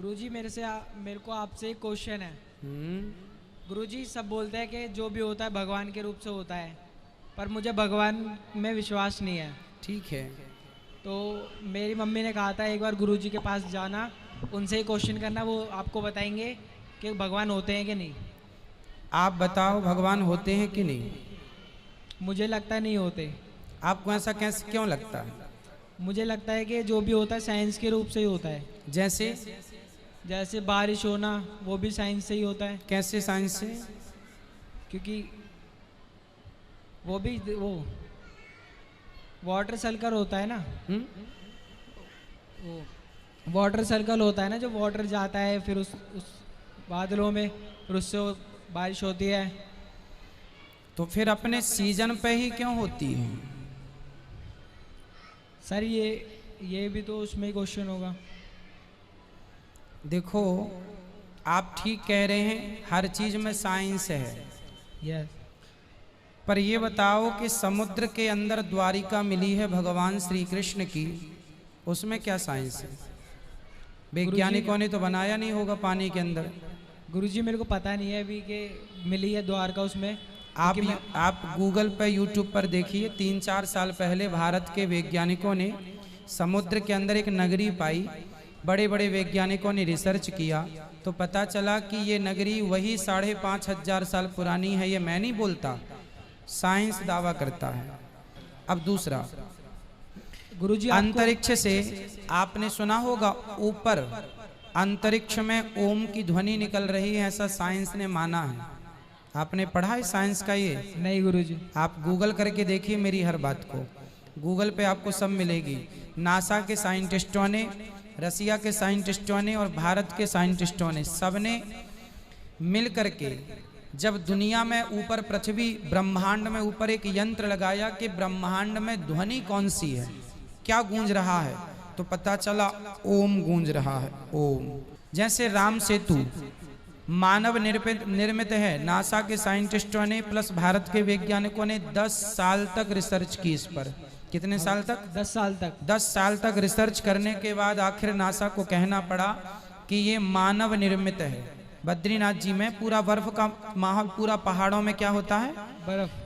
गुरुजी मेरे को आपसे एक क्वेश्चन है। गुरुजी सब बोलते हैं कि जो भी होता है भगवान के रूप से होता है, पर मुझे भगवान में विश्वास नहीं है। ठीक है, तो मेरी मम्मी ने कहा था एक बार गुरुजी के पास जाना, उनसे ही क्वेश्चन करना, वो आपको बताएंगे कि भगवान होते हैं कि नहीं। आप बताओ भगवान होते हैं कि नहीं? मुझे लगता है नहीं होते। आपको ऐसा कैसे क्यों लगता है? मुझे लगता है कि जो भी होता है साइंस के रूप से ही होता है। जैसे बारिश होना, वो भी साइंस से ही होता है। कैसे साइंस से? क्योंकि वो वाटर सर्कल होता है ना। वो वाटर सर्कल होता है ना, जो वाटर जाता है फिर उस बादलों में, फिर उससे बारिश होती है। तो फिर अपने सीजन पे ही क्यों होती है? सर ये भी तो उसमें क्वेश्चन होगा। देखो, आप ठीक कह रहे हैं, हर चीज में साइंस है। यस। पर ये बताओ कि समुद्र के अंदर द्वारिका मिली है भगवान श्री कृष्ण की, उसमें क्या साइंस है? वैज्ञानिकों ने तो बनाया नहीं होगा पानी के अंदर। गुरुजी मेरे को पता नहीं है अभी कि मिली है द्वारका उसमें। आप गूगल पर यूट्यूब पर देखिए, 3-4 साल पहले भारत के वैज्ञानिकों ने समुद्र के अंदर एक नगरी पाई। बड़े बड़े वैज्ञानिकों ने रिसर्च किया तो पता चला कि ये नगरी वही 5,500 साल पुरानी है। ये मैं नहीं बोलता, साइंस दावा करता है। अब दूसरा, गुरुजी अंतरिक्ष से आपने सुना होगा, ऊपर अंतरिक्ष में ओम की ध्वनि निकल रही है, ऐसा साइंस ने माना है। आपने पढ़ा है साइंस का ये? नहीं गुरुजी। आप गूगल करके देखिए मेरी हर बात को, गूगल पे आपको सब मिलेगी। नासा के साइंटिस्टों ने, रसिया के साइंटिस्टों ने और भारत के साइंटिस्टों ने, सबने मिल करके जब दुनिया में ऊपर पृथ्वी ब्रह्मांड में ऊपर एक यंत्र लगाया कि ब्रह्मांड में ध्वनि कौन सी है, क्या गूंज रहा है, तो पता चला ओम गूंज रहा है। ओम। जैसे राम सेतु मानव निर्मित है, नासा के साइंटिस्टों ने प्लस भारत के वैज्ञानिकों ने 10 साल तक रिसर्च की इस पर। कितने साल तक? 10 साल तक। 10 साल तक रिसर्च करने के बाद आखिर नासा को कहना पड़ा कि ये मानव निर्मित है। बद्रीनाथ जी में पूरा बर्फ का माहौल, पूरा पहाड़ों में क्या होता है?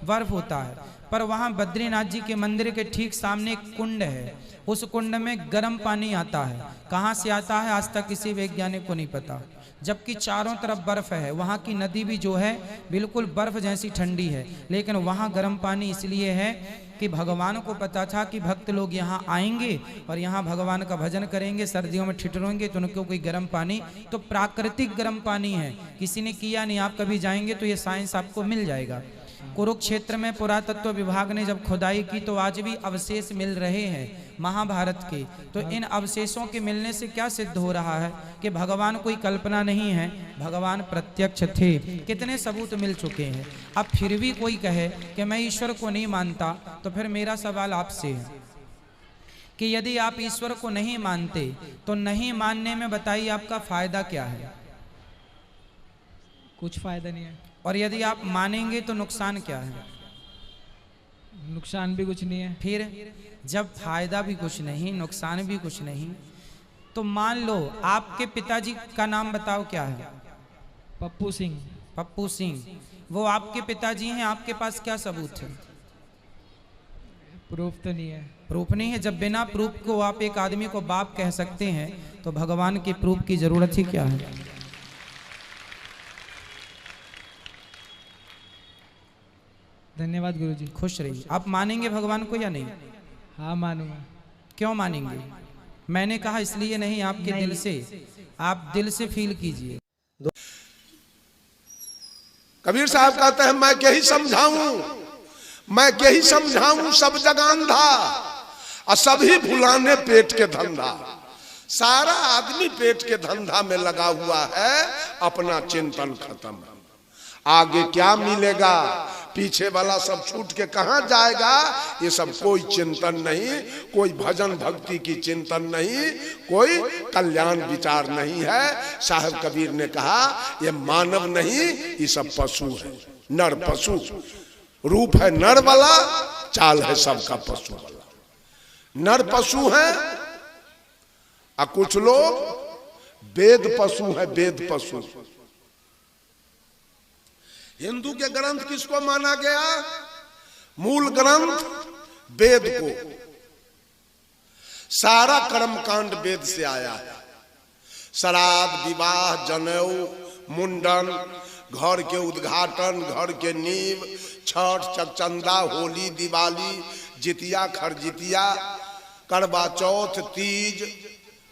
बर्फ होता है। पर वहाँ बद्रीनाथ जी के मंदिर के ठीक सामने एक कुंड है, उस कुंड में गर्म पानी आता है। कहाँ से आता है आज तक किसी वैज्ञानिक को नहीं पता, जबकि चारों तरफ बर्फ है। वहाँ की नदी भी जो है बिल्कुल बर्फ जैसी ठंडी है, लेकिन वहाँ गर्म पानी इसलिए है कि भगवान को पता था कि भक्त लोग यहाँ आएंगे और यहाँ भगवान का भजन करेंगे, सर्दियों में ठिठुरेंगे तो उनको कोई गर्म पानी, तो प्राकृतिक गर्म पानी है, किसी ने किया नहीं। आप कभी जाएंगे तो ये साइंस आपको मिल जाएगा। कुरुक्षेत्र में पुरातत्व विभाग ने जब खुदाई की तो आज भी अवशेष मिल रहे हैं महाभारत के। तो इन अवशेषों के मिलने से क्या सिद्ध हो रहा है कि भगवान कोई कल्पना नहीं है, भगवान प्रत्यक्ष थे। कितने सबूत मिल चुके हैं। अब फिर भी कोई कहे कि मैं ईश्वर को नहीं मानता, तो फिर मेरा सवाल आपसे है कि यदि आप ईश्वर को नहीं मानते तो नहीं मानने में बताइए आपका फायदा क्या है? कुछ फायदा नहीं है। और यदि आप मानेंगे तो नुकसान क्या है? नुकसान भी कुछ नहीं है। फिर जब फायदा भी कुछ नहीं, नुकसान भी कुछ नहीं, तो मान लो आपके पिताजी का नाम बताओ क्या है? पप्पू सिंह। पप्पू सिंह, वो आपके पिताजी हैं, आपके पास क्या सबूत है? प्रूफ तो नहीं है। प्रूफ नहीं है। जब बिना प्रूफ को आप एक आदमी को बाप कह सकते हैं तो भगवान के प्रूफ की जरूरत ही क्या है? धन्यवाद गुरुजी। खुश रहिए। आप मानेंगे भगवान को या नहीं? हाँ मानूंगा। क्यों मानेंगे? मैंने कहा इसलिए नहीं, आपके दिल से, आप दिल से फील कीजिए। कबीर साहब कहते हैं मैं क्या ही समझाऊं, मैं क्या ही समझाऊं, सब जगह अंधा और सभी भुलाने पेट के धंधा। सारा आदमी पेट के धंधा में लगा हुआ है, अपना चिंतन खत्म। आगे क्या मिलेगा, पीछे वाला सब छूट के कहां जाएगा, ये सब कोई चिंतन नहीं, कोई भजन भक्ति की चिंतन नहीं, कोई कल्याण विचार नहीं है। साहब कबीर ने कहा ये मानव नहीं, ये सब पशु है, नर पशु। रूप है नर वाला, चाल है सबका पशु वाला। नर पशु है और कुछ लोग वेद पशु है, वेद पशु। हिंदू के ग्रंथ किसको माना गया? मूल ग्रंथ वेद को। सारा कर्मकांड वेद से आया है। श्राद्ध, विवाह, जनेऊ, मुंडन, घर के उद्घाटन, घर के नींव, छठ, चकचंदा, होली, दिवाली, जितिया, खरजितिया, करवा चौथ, तीज,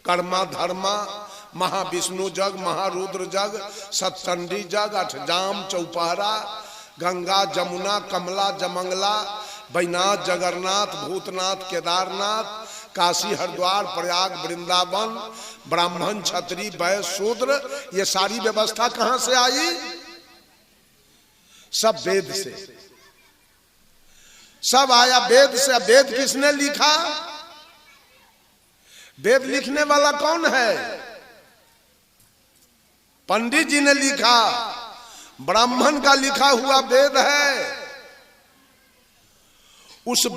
कर्मा धर्मा, महाविष्णु जग, महारुद्र जग, सतचंडी जग, अठजाम, चौपहरा, गंगा, जमुना, कमला, जमंगला, बैनाथ, जगन्नाथ, भूतनाथ, केदारनाथ, काशी, हरिद्वार, प्रयाग, वृंदावन, ब्राह्मण, क्षत्रिय, वैश्य, शूद्र, ये सारी व्यवस्था कहां से आई? सब वेद से। सब आया वेद से। वेद किसने लिखा? वेद लिखने वाला कौन है? पंडित जी ने लिखा। ब्राह्मण का लिखा हुआ वेद है। उस